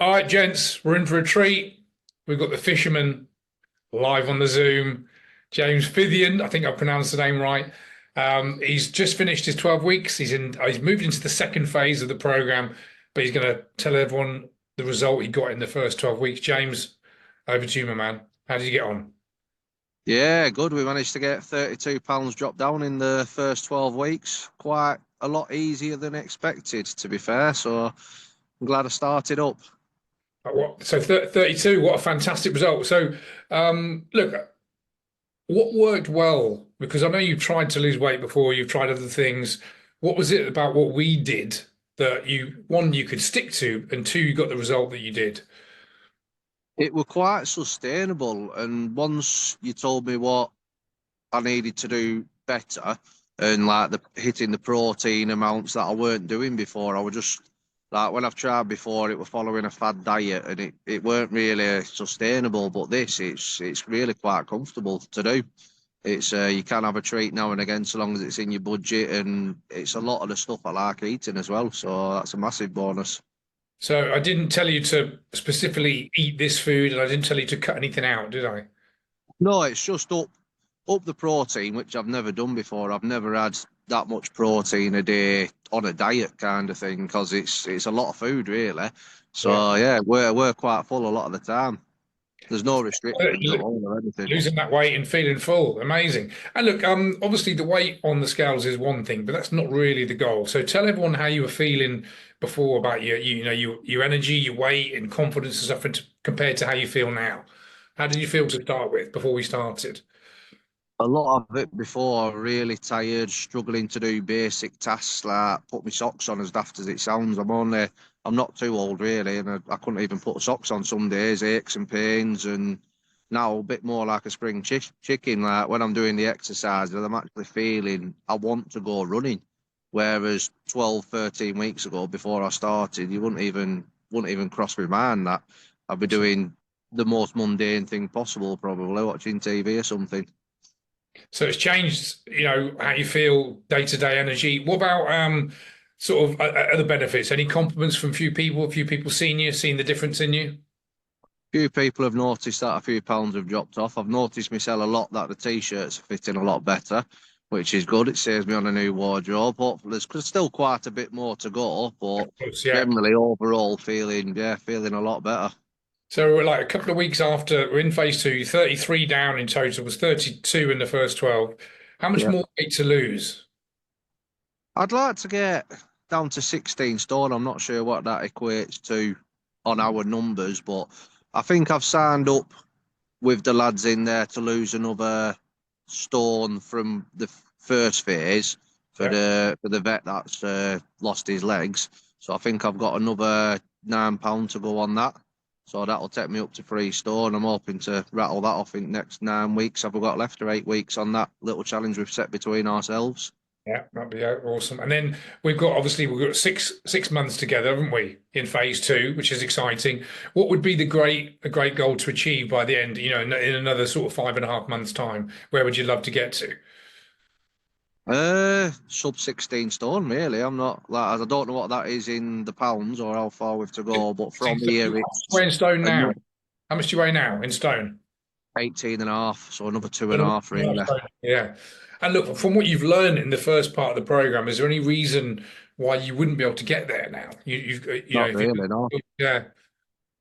All right, gents, we're in for a treat. We've got the fisherman live on the Zoom, James Fithian. I think I pronounced the name right. He's just finished his 12 weeks. He's moved into the second phase of the program, but he's going to tell everyone the result he got in the first 12 weeks. James, over to you, my man. How did you get on? Yeah, good. We managed to get £32 dropped down in the first 12 weeks. Quite a lot easier than expected, to be fair. So I'm glad I started up. What? So 32. What a fantastic result. So, look, what worked well? Because I know you've tried to lose weight before, you've tried other things. What was it about what we did that one, you could stick to, and two, you got the result that you did? It were quite sustainable. And once you told me what I needed to do better and like the hitting the protein amounts that I weren't doing before, I was just like when I've tried before, it was following a fad diet and it weren't really sustainable. But this, it's really quite comfortable to do. It's you can have a treat now and again so long as it's in your budget, and it's a lot of the stuff I like eating as well. So that's a massive bonus. So I didn't tell you to specifically eat this food, and I didn't tell you to cut anything out, did I? No, it's just up the protein, which I've never done before. I've never had that much protein a day on a diet kind of thing because it's a lot of food really. Yeah. So yeah, we're quite full a lot of the time. There's no restrictions at all or anything. Losing that weight and feeling full, amazing. And look, obviously the weight on the scales is one thing, but that's not really the goal. So tell everyone how you were feeling before about your energy, your weight, and confidence and stuff, compared to how you feel now. How did you feel to start with before we started? A lot of it before, really tired, struggling to do basic tasks like put my socks on, as daft as it sounds. I'm not too old really, and I couldn't even put socks on some days, aches and pains. And now a bit more like a spring chicken. Like when I'm doing the exercise, I'm actually feeling I want to go running. Whereas 12, 13 weeks ago, before I started, you wouldn't even cross my mind that I'd be doing the most mundane thing possible, probably watching TV or something. So it's changed, how you feel, day-to-day energy. What about sort of other benefits? Any compliments from a few people seeing the difference in you? Few people have noticed that a few pounds have dropped off. I've noticed myself a lot that the t-shirts are fitting a lot better, which is good. It saves me on a new wardrobe. Hopefully, there's still quite a bit more to go, Of but course, yeah. generally overall feeling a lot better. So we're like a couple of weeks after we're in phase two, 33 down in total, was 32 in the first 12. How much Yeah. more weight to lose? I'd like to get down to 16 stone. I'm not sure what that equates to on our numbers, but I think I've signed up with the lads in there to lose another stone from the first phase Yeah. for the vet that's lost his legs. So I think I've got another £9 to go on that. So that'll take me up to 3 stone. I'm hoping to rattle that off in the next 9 weeks. Have we got left or 8 weeks on that little challenge we've set between ourselves? Yeah, that'd be awesome. And then we've got six months together, haven't we, in phase two, which is exciting. What would be a great goal to achieve by the end, in another sort of 5.5 months' time? Where would you love to get to? Sub 16 stone, really. I'm not like I don't know what that is in the pounds or how far we've to go, but from here How much do you it's weigh in stone now? another How much do you weigh now in stone? 18 and a half, so another two and a half really. Yeah. And look, from what you've learned in the first part of the program, is there any reason why you wouldn't be able to get there now? Not If you, really, no. yeah,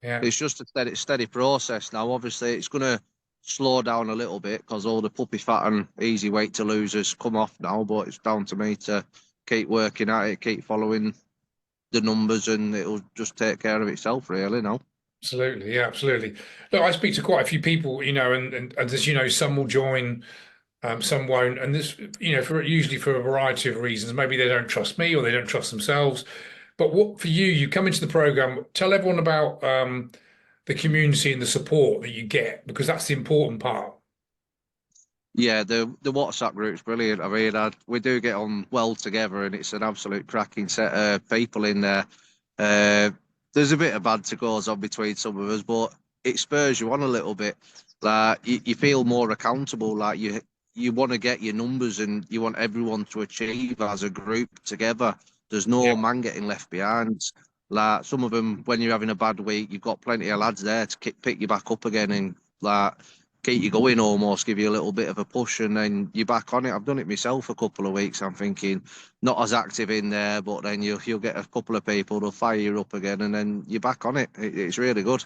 yeah, It's just a steady process now. Obviously, it's gonna slow down a little bit because all the puppy fat and easy weight to lose has come off now, but it's down to me to keep working at it, keep following the numbers, and it'll just take care of itself, really, now. absolutely, yeah, absolutely. Look, I speak to quite a few people, and as you know, some will join, some won't, and this, for usually for a variety of reasons. Maybe they don't trust me or they don't trust themselves. But what for you? You come into the program. Tell everyone about the community and the support that you get because that's the important part. Yeah, the WhatsApp group's brilliant. I mean, we do get on well together, and it's an absolute cracking set of people in there. Uh, there's a bit of bad to goes on between some of us, but it spurs you on a little bit. Like you feel more accountable. Like you want to get your numbers, and you want everyone to achieve as a group together. There's Yeah. no man getting left behind. Like some of them, when you're having a bad week, you've got plenty of lads there to pick you back up again and like keep you going, almost give you a little bit of a push, and then you're back on it. I've done it myself a couple of weeks. I'm thinking not as active in there, but then you'll get a couple of people to fire you up again, and then you're back on it. It's really good.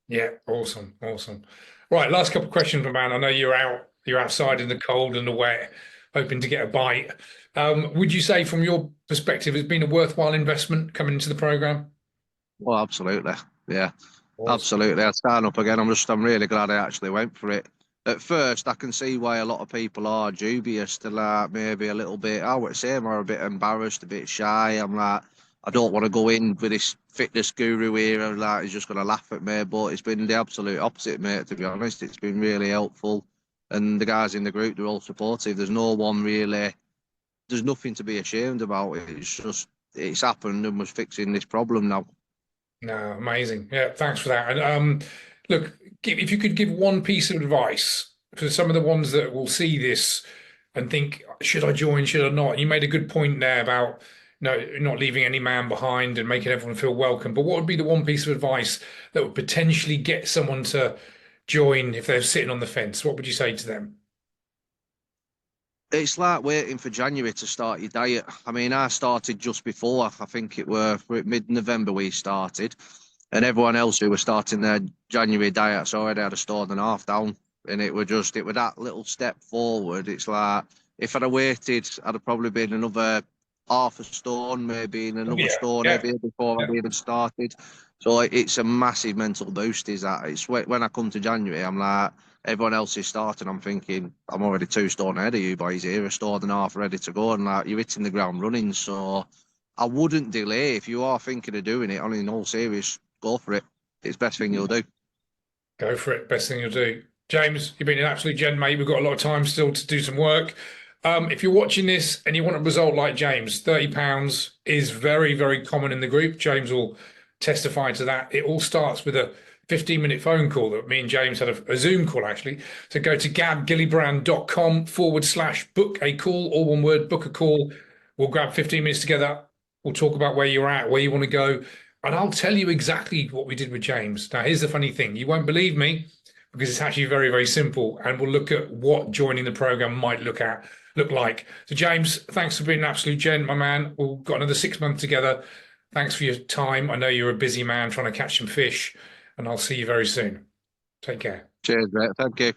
Yeah, awesome, awesome. Right, last couple of questions, my man. I know you're outside in the cold and the wet, hoping to get a bite. Would you say, from your perspective, it's been a worthwhile investment coming into the program? Oh, absolutely. Yeah, Awesome. absolutely. I'd sign up again. I'm really glad I actually went for it. At first, I can see why a lot of people are dubious, to like maybe a little bit, I would say, more a bit embarrassed, a bit shy. I'm like, I don't want to go in with this fitness guru here and like he's just going to laugh at me. But it's been the absolute opposite, mate, to be honest. It's been really helpful. And the guys in the group, they're all supportive. There's no one really, there's nothing to be ashamed about. It's just, it's happened and we're fixing this problem now. No, amazing. Yeah, thanks for that. And look, if you could give one piece of advice for some of the ones that will see this and think, should I join, should I not? You made a good point there about no, not leaving any man behind and making everyone feel welcome. But what would be the one piece of advice that would potentially get someone to join if they're sitting on the fence? What would you say to them? It's like waiting for January to start your diet. I mean, I started just before. I think it were mid-November we started, and everyone else who was starting their January diets already had a stone and a half down, and it was that little step forward. It's like if I'd have waited, I'd have probably been another half a stone, maybe in Oh, another yeah, stone yeah, heavier before yeah. I'd even started. So it's a massive mental boost. Is that it's when I come to January, I'm like everyone else is starting. I'm thinking I'm already 2 stone ahead of you boys here, a stone and a half ready to go, and like you're hitting the ground running. So I wouldn't delay if you are thinking of doing it. On in all serious, go for it. It's the best thing you'll do. Go for it. Best thing you'll do. James, you've been an absolute gent, mate. We've got a lot of time still to do some work. If you're watching this and you want a result like James, £30 is very, very common in the group. James will testify to that. It all starts with a 15-minute phone call that me and James had a Zoom call actually. So go to gavgillibrand.com/book a call, all one word, book a call. We'll grab 15 minutes together. We'll talk about where you're at, where you want to go. And I'll tell you exactly what we did with James. Now, here's the funny thing. You won't believe me because it's actually very, very simple. And we'll look at what joining the program might look like. So, James, thanks for being an absolute gent, my man. We've got another 6 months together. Thanks for your time. I know you're a busy man trying to catch some fish, and I'll see you very soon. Take care. Cheers, mate. Thank you.